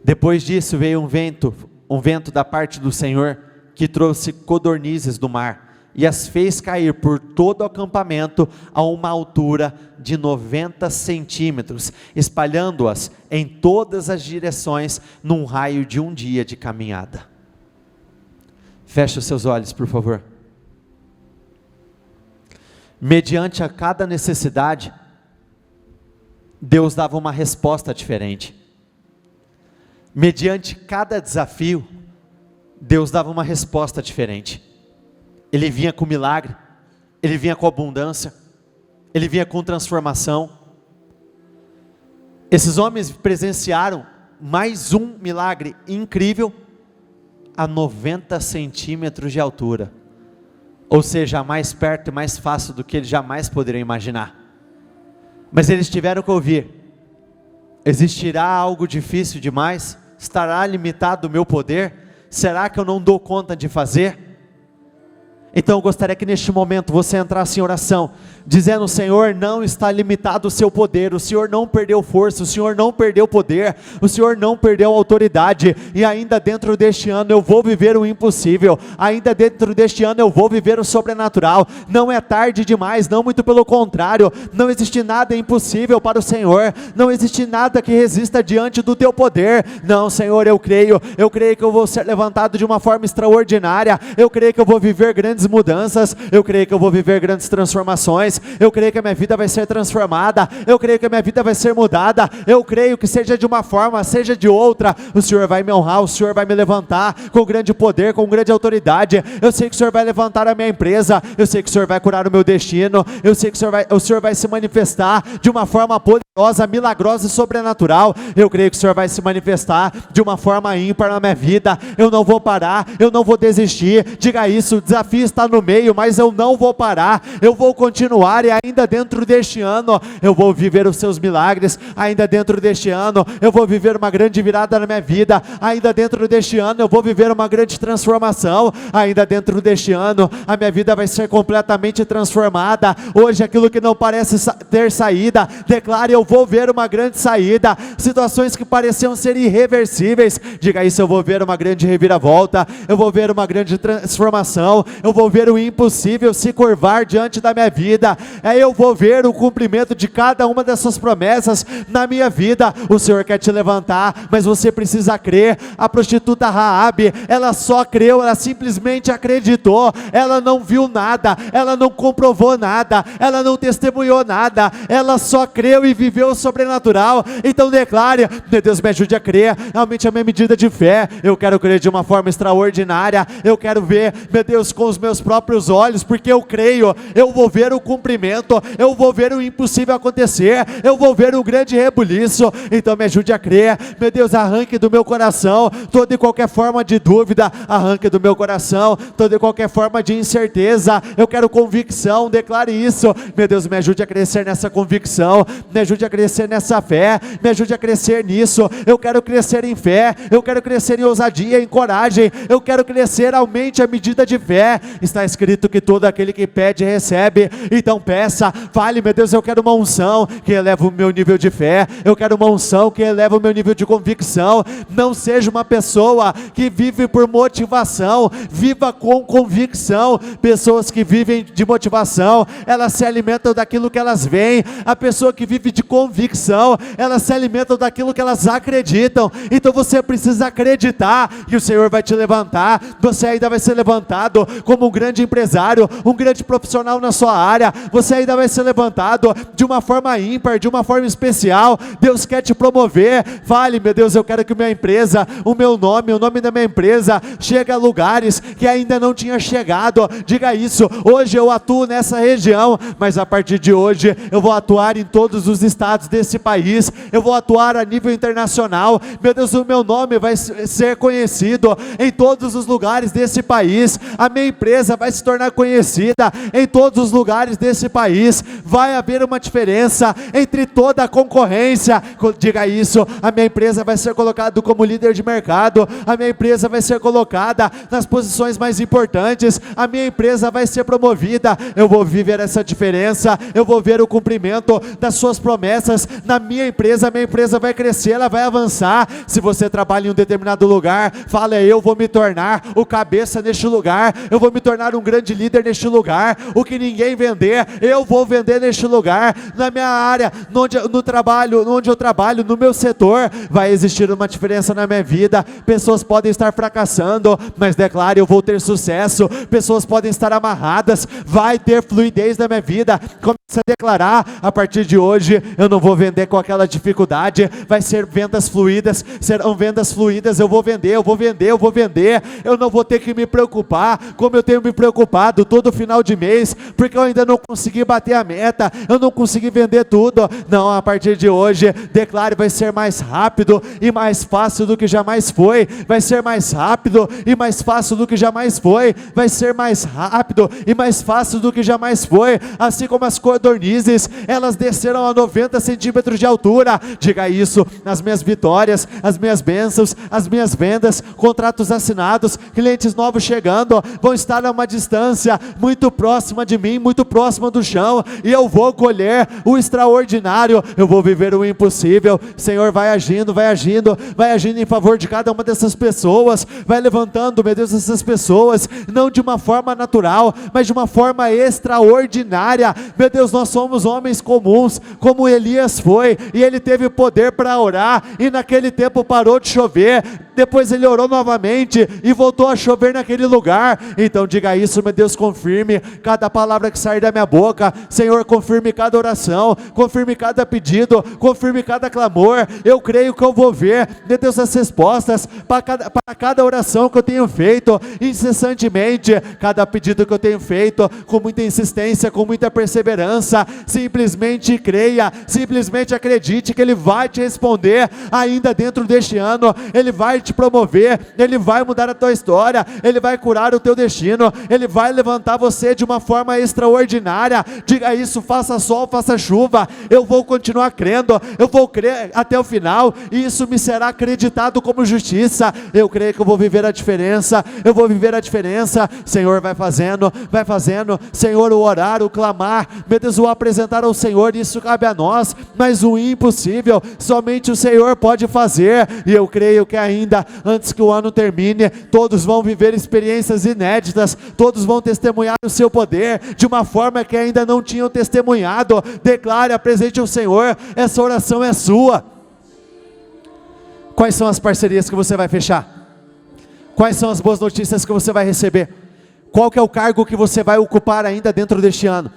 Depois disso veio um vento da parte do Senhor, que trouxe codornizes do mar, e as fez cair por todo o acampamento a uma altura de 90 centímetros, espalhando-as em todas as direções, num raio de um dia de caminhada. Feche os seus olhos, por favor. Mediante a cada necessidade, Deus dava uma resposta diferente. Mediante cada desafio, Deus dava uma resposta diferente. Ele vinha com milagre, Ele vinha com abundância, Ele vinha com transformação. Esses homens presenciaram mais um milagre incrível a 90 centímetros de altura, ou seja, mais perto e mais fácil do que eles jamais poderiam imaginar. Mas eles tiveram que ouvir: existirá algo difícil demais? Estará limitado o meu poder? Será que eu não dou conta de fazer? Então eu gostaria que neste momento você entrasse em oração, dizendo: Senhor, não está limitado o seu poder, o Senhor não perdeu força, o Senhor não perdeu poder, o Senhor não perdeu autoridade, e ainda dentro deste ano eu vou viver o impossível, ainda dentro deste ano eu vou viver o sobrenatural. Não é tarde demais, não, muito pelo contrário, não existe nada impossível para o Senhor, não existe nada que resista diante do teu poder. Não, Senhor, eu creio que eu vou ser levantado de uma forma extraordinária, eu creio que eu vou viver grandes mudanças, eu creio que eu vou viver grandes transformações, eu creio que a minha vida vai ser transformada, eu creio que a minha vida vai ser mudada, eu creio que seja de uma forma, seja de outra, o Senhor vai me honrar, o Senhor vai me levantar com grande poder, com grande autoridade. Eu sei que o Senhor vai levantar a minha empresa, eu sei que o Senhor vai curar o meu destino, eu sei que o Senhor vai se manifestar de uma forma poderosa, milagrosa e sobrenatural. Eu creio que o Senhor vai se manifestar de uma forma ímpar na minha vida. Eu não vou parar, eu não vou desistir. Diga isso: o desafio está no meio, mas eu não vou parar, eu vou continuar, e ainda dentro deste ano eu vou viver os seus milagres, ainda dentro deste ano eu vou viver uma grande virada na minha vida, ainda dentro deste ano eu vou viver uma grande transformação, ainda dentro deste ano a minha vida vai ser completamente transformada. Hoje aquilo que não parece ter saída, declare: eu vou ver uma grande saída. Situações que pareciam ser irreversíveis, diga isso: eu vou ver uma grande reviravolta, eu vou ver uma grande transformação, eu vou ver o impossível se curvar diante da minha vida, eu vou ver o cumprimento de cada uma dessas promessas na minha vida. O Senhor quer te levantar, mas você precisa crer. A prostituta Raabe, ela só creu, ela simplesmente acreditou, ela não viu nada, ela não comprovou nada, ela não testemunhou nada, ela só creu e viveu o sobrenatural. Então declare: meu Deus, me ajude a crer, aumente a minha medida de fé. Eu quero crer de uma forma extraordinária, eu quero ver, meu Deus, com os meus próprios olhos, porque eu creio, eu vou ver o cumprimento, eu vou ver o impossível acontecer, eu vou ver o grande rebuliço. Então me ajude a crer, meu Deus, arranque do meu coração toda e qualquer forma de dúvida, arranque do meu coração toda e qualquer forma de incerteza. Eu quero convicção, declare isso. Meu Deus, me ajude a crescer nessa convicção, me ajude a crescer nessa fé, me ajude a crescer nisso. Eu quero crescer em fé, eu quero crescer em ousadia, em coragem, eu quero crescer, aumente a medida de fé. Está escrito que todo aquele que pede recebe, então peça, fale: meu Deus, eu quero uma unção que eleva o meu nível de fé, eu quero uma unção que eleva o meu nível de convicção. Não seja uma pessoa que vive por motivação, viva com convicção. Pessoas que vivem de motivação, elas se alimentam daquilo que elas veem. A pessoa que vive de convicção, elas se alimentam daquilo que elas acreditam. Então você precisa acreditar que o Senhor vai te levantar, você ainda vai ser levantado como um grande empresário, um grande profissional na sua área, você ainda vai ser levantado de uma forma ímpar, de uma forma especial. Deus quer te promover. Fale: meu Deus, eu quero que minha empresa, o meu nome, o nome da minha empresa chegue a lugares que ainda não tinha chegado. Diga isso: hoje eu atuo nessa região, mas a partir de hoje eu vou atuar em todos os estados estados desse país, eu vou atuar a nível internacional. Meu Deus, o meu nome vai ser conhecido em todos os lugares desse país, a minha empresa vai se tornar conhecida em todos os lugares desse país. Vai haver uma diferença entre toda a concorrência. Diga isso: a minha empresa vai ser colocada como líder de mercado, a minha empresa vai ser colocada nas posições mais importantes, a minha empresa vai ser promovida. Eu vou viver essa diferença, eu vou ver o cumprimento das suas promessas na minha empresa. A minha empresa vai crescer, ela vai avançar. Se você trabalha em um determinado lugar, fala: eu vou me tornar o cabeça neste lugar, eu vou me tornar um grande líder neste lugar. O que ninguém vender, eu vou vender neste lugar. Na minha área, no trabalho, onde eu trabalho, no meu setor, vai existir uma diferença na minha vida. Pessoas podem estar fracassando, mas declare: eu vou ter sucesso. Pessoas podem estar amarradas, vai ter fluidez na minha vida. Comece a declarar: a partir de hoje eu não vou vender com aquela dificuldade, vai ser vendas fluídas, serão vendas fluídas. Eu vou vender, eu vou vender, eu vou vender. Eu não vou ter que me preocupar como eu tenho me preocupado todo final de mês, porque eu ainda não consegui bater a meta, eu não consegui vender tudo. Não, a partir de hoje, declare: vai ser mais rápido e mais fácil do que jamais foi. Vai ser mais rápido e mais fácil do que jamais foi. Vai ser mais rápido e mais fácil do que jamais foi. Assim como as codornizes, elas desceram a 90 centímetros de altura. Diga isso: as minhas vitórias, as minhas bênçãos, as minhas vendas, contratos assinados, clientes novos chegando, vão estar a uma distância muito próxima de mim, muito próxima do chão, e eu vou colher o extraordinário. Eu vou viver o impossível. Senhor, vai agindo, vai agindo, vai agindo em favor de cada uma dessas pessoas. Vai levantando, meu Deus, essas pessoas, não de uma forma natural, mas de uma forma extraordinária. Meu Deus, nós somos homens comuns, como Elias foi, e ele teve poder para orar, e naquele tempo parou de chover. Depois ele orou novamente e voltou a chover naquele lugar. Então diga isso: meu Deus, confirme cada palavra que sair da minha boca. Senhor, confirme cada oração, confirme cada pedido, confirme cada clamor. Eu creio que eu vou ver, meu Deus, as respostas para cada oração que eu tenho feito incessantemente, cada pedido que eu tenho feito com muita insistência, com muita perseverança. Simplesmente creia, simplesmente acredite que Ele vai te responder ainda dentro deste ano. Ele vai te promover, Ele vai mudar a tua história, Ele vai curar o teu destino, Ele vai levantar você de uma forma extraordinária. Diga isso: faça sol, faça chuva, eu vou continuar crendo, eu vou crer até o final, e isso me será acreditado como justiça. Eu creio que eu vou viver a diferença, eu vou viver a diferença. Senhor, vai fazendo, Senhor, o orar, o clamar, meu Deus, o apresentar ao Senhor, isso cabe a nós, mas o impossível, somente o Senhor pode fazer. E eu creio que ainda antes que o ano termine, todos vão viver experiências inéditas, todos vão testemunhar o seu poder de uma forma que ainda não tinham testemunhado. Declare, apresente ao Senhor, essa oração é sua. Quais são as parcerias que você vai fechar? Quais são as boas notícias que você vai receber? Qual que é o cargo que você vai ocupar ainda dentro deste ano?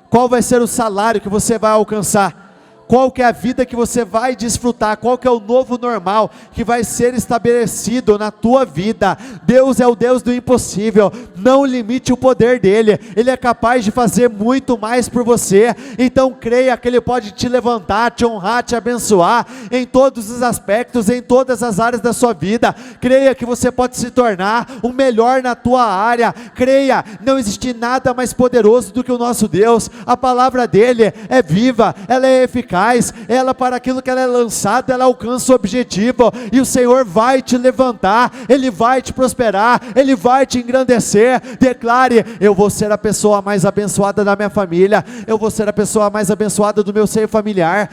Qual vai ser o salário que você vai alcançar? Qual que é a vida que você vai desfrutar? Qual que é o novo normal que vai ser estabelecido na tua vida? Deus é o Deus do impossível. Não limite o poder dEle. Ele é capaz de fazer muito mais por você. Então creia que Ele pode te levantar, te honrar, te abençoar em todos os aspectos, em todas as áreas da sua vida. Creia que você pode se tornar o melhor na tua área. Creia, não existe nada mais poderoso do que o nosso Deus. A palavra dEle é viva, ela é eficaz. Ela, para aquilo que ela é lançada, ela alcança o objetivo, e o Senhor vai te levantar, Ele vai te prosperar, Ele vai te engrandecer. Declare: eu vou ser a pessoa mais abençoada da minha família, eu vou ser a pessoa mais abençoada do meu seio familiar,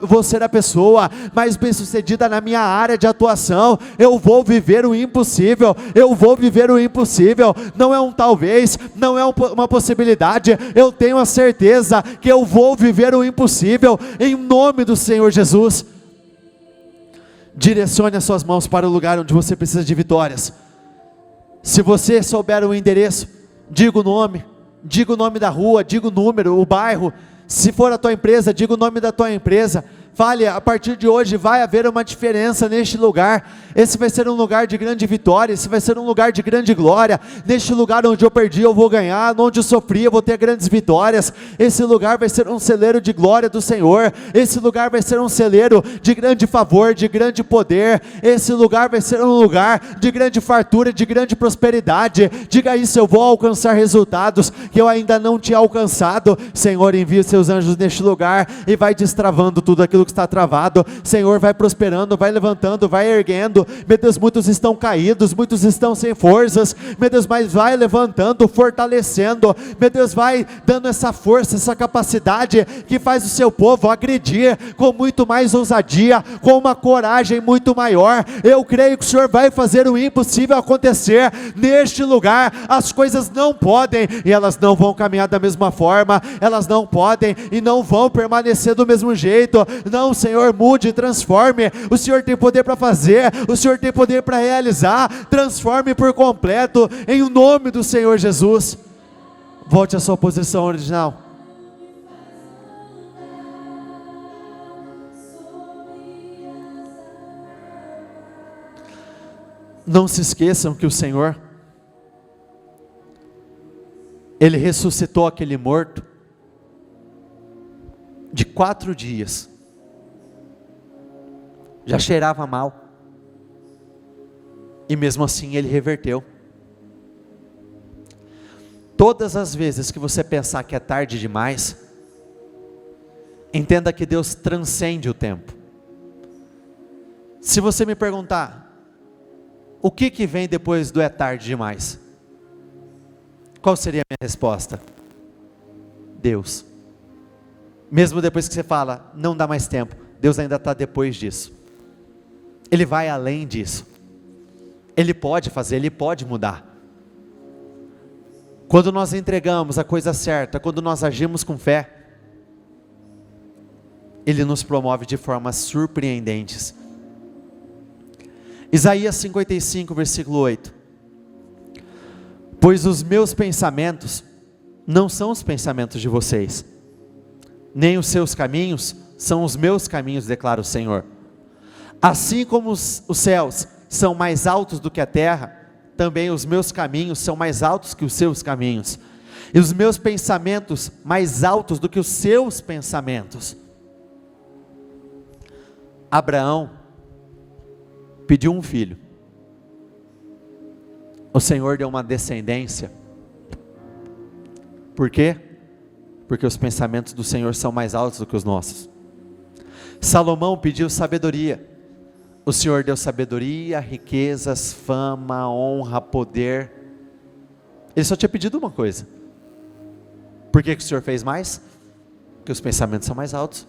vou ser a pessoa mais bem sucedida na minha área de atuação. Eu vou viver o impossível, eu vou viver o impossível. Não é um talvez, não é uma possibilidade, eu tenho a certeza que eu vou viver o impossível, em nome do Senhor Jesus. Direcione as suas mãos para o lugar onde você precisa de vitórias. Se você souber o endereço, diga o nome da rua, diga o número, o bairro. Se for a tua empresa, diga o nome da tua empresa. Fale, a partir de hoje vai haver uma diferença neste lugar. Esse vai ser um lugar de grande vitória, esse vai ser um lugar de grande glória. Neste lugar onde eu perdi eu vou ganhar, onde eu sofri eu vou ter grandes vitórias. Esse lugar vai ser um celeiro de glória do Senhor. Esse lugar vai ser um celeiro de grande favor, de grande poder. Esse lugar vai ser um lugar de grande fartura, de grande prosperidade. Diga isso: eu vou alcançar resultados que eu ainda não tinha alcançado. Senhor, envia seus anjos neste lugar e vai destravando tudo aquilo que está travado. Senhor, vai prosperando, vai levantando, vai erguendo. Meu Deus, muitos estão caídos, muitos estão sem forças. Meu Deus, mas vai levantando, fortalecendo. Meu Deus, vai dando essa força, essa capacidade que faz o seu povo agredir com muito mais ousadia, com uma coragem muito maior. Eu creio que o Senhor vai fazer o impossível acontecer neste lugar. As coisas não podem e elas não vão caminhar da mesma forma, elas não podem e não vão permanecer do mesmo jeito. Não, Senhor, mude, transforme. O Senhor tem poder para fazer, o Senhor tem poder para realizar. Transforme por completo, em o nome do Senhor Jesus. Volte à sua posição original. Não se esqueçam que o Senhor, Ele ressuscitou aquele morto de 4 dias. Já cheirava mal. E mesmo assim Ele reverteu. Todas as vezes que você pensar que é tarde demais, entenda que Deus transcende o tempo. Se você me perguntar, o que vem depois do é tarde demais? Qual seria a minha resposta? Deus. Mesmo depois que você fala, não dá mais tempo, Deus ainda está depois disso. Ele vai além disso. Ele pode fazer, Ele pode mudar. Quando nós entregamos a coisa certa, quando nós agimos com fé, Ele nos promove de formas surpreendentes. Isaías 55, versículo 8. Pois os meus pensamentos não são os pensamentos de vocês, nem os seus caminhos são os meus caminhos, declara o Senhor. Assim como os céus são mais altos do que a terra, também os meus caminhos são mais altos que os seus caminhos, e os meus pensamentos mais altos do que os seus pensamentos. Abraão pediu um filho. O Senhor deu uma descendência. Por quê? Porque os pensamentos do Senhor são mais altos do que os nossos. Salomão pediu sabedoria. O Senhor deu sabedoria, riquezas, fama, honra, poder. Ele só tinha pedido uma coisa. Por que o Senhor fez mais? Porque os pensamentos são mais altos.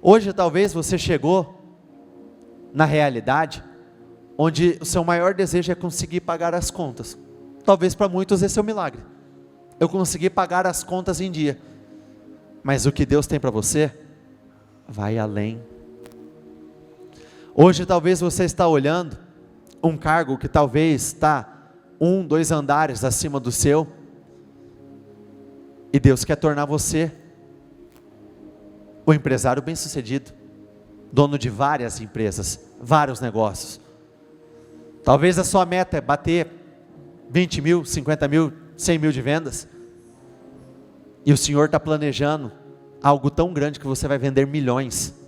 Hoje talvez você chegou na realidade onde o seu maior desejo é conseguir pagar as contas. Talvez para muitos esse é o milagre. Eu consegui pagar as contas em dia. Mas o que Deus tem para você vai além. Hoje talvez você está olhando um cargo que talvez está 1, 2 andares acima do seu, e Deus quer tornar você um empresário bem-sucedido, dono de várias empresas, vários negócios. Talvez a sua meta é bater 20 mil, 50 mil, 100 mil de vendas, e o Senhor está planejando algo tão grande que você vai vender milhões.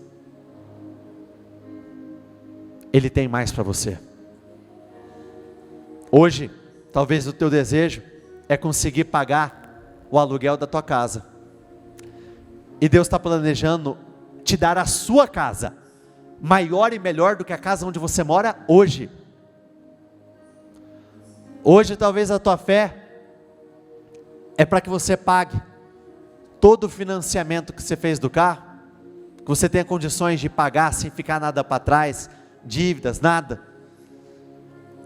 Ele tem mais para você. Hoje, talvez o teu desejo é conseguir pagar o aluguel da tua casa. E Deus está planejando te dar a sua casa, maior e melhor do que a casa onde você mora hoje. Hoje talvez a tua fé é para que você pague todo o financiamento que você fez do carro, que você tenha condições de pagar sem ficar nada para trás, dívidas, nada.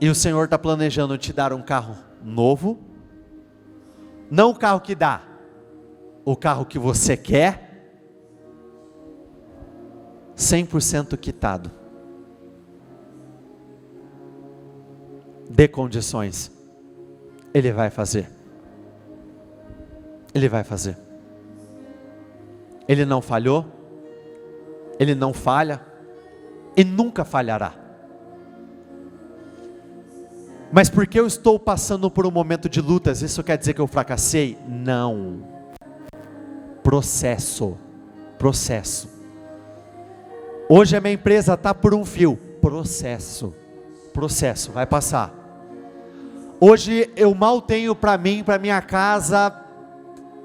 E o Senhor está planejando te dar um carro novo, não o carro que dá, o carro que você quer, 100% quitado. Dê condições, Ele vai fazer. Ele vai fazer. Ele não falhou, Ele não falha e nunca falhará. Mas porque eu estou passando por um momento de lutas, isso quer dizer que eu fracassei? Não. Processo. Hoje a minha empresa está por um fio. Processo, vai passar. Hoje eu mal tenho para mim, para minha casa.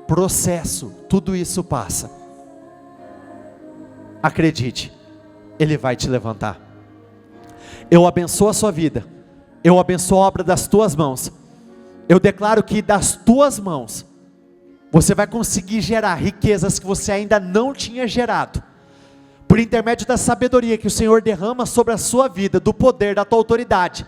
Processo, tudo isso passa. Acredite, Ele vai te levantar. Eu abençoo a sua vida. Eu abençoo a obra das tuas mãos. Eu declaro que das tuas mãos você vai conseguir gerar riquezas que você ainda não tinha gerado, por intermédio da sabedoria que o Senhor derrama sobre a sua vida, do poder, da tua autoridade.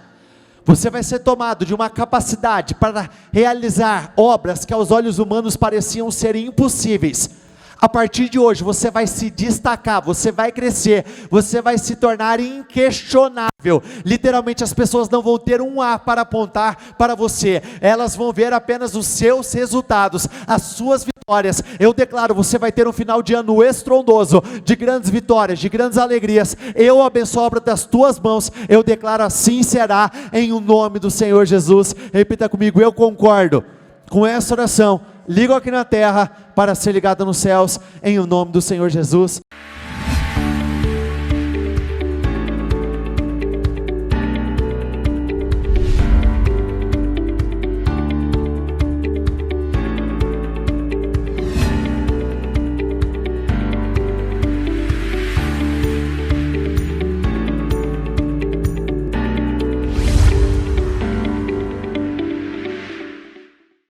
Você vai ser tomado de uma capacidade para realizar obras que aos olhos humanos pareciam ser impossíveis. A partir de hoje você vai se destacar, você vai crescer, você vai se tornar inquestionável. Literalmente as pessoas não vão ter um A para apontar para você, elas vão ver apenas os seus resultados, as suas vitórias. Eu declaro, você vai ter um final de ano estrondoso, de grandes vitórias, de grandes alegrias. Eu abençoo a obra das tuas mãos, eu declaro assim será, em o nome do Senhor Jesus. Repita comigo, eu concordo com essa oração. Ligo aqui na terra para ser ligado nos céus, em o nome do Senhor Jesus.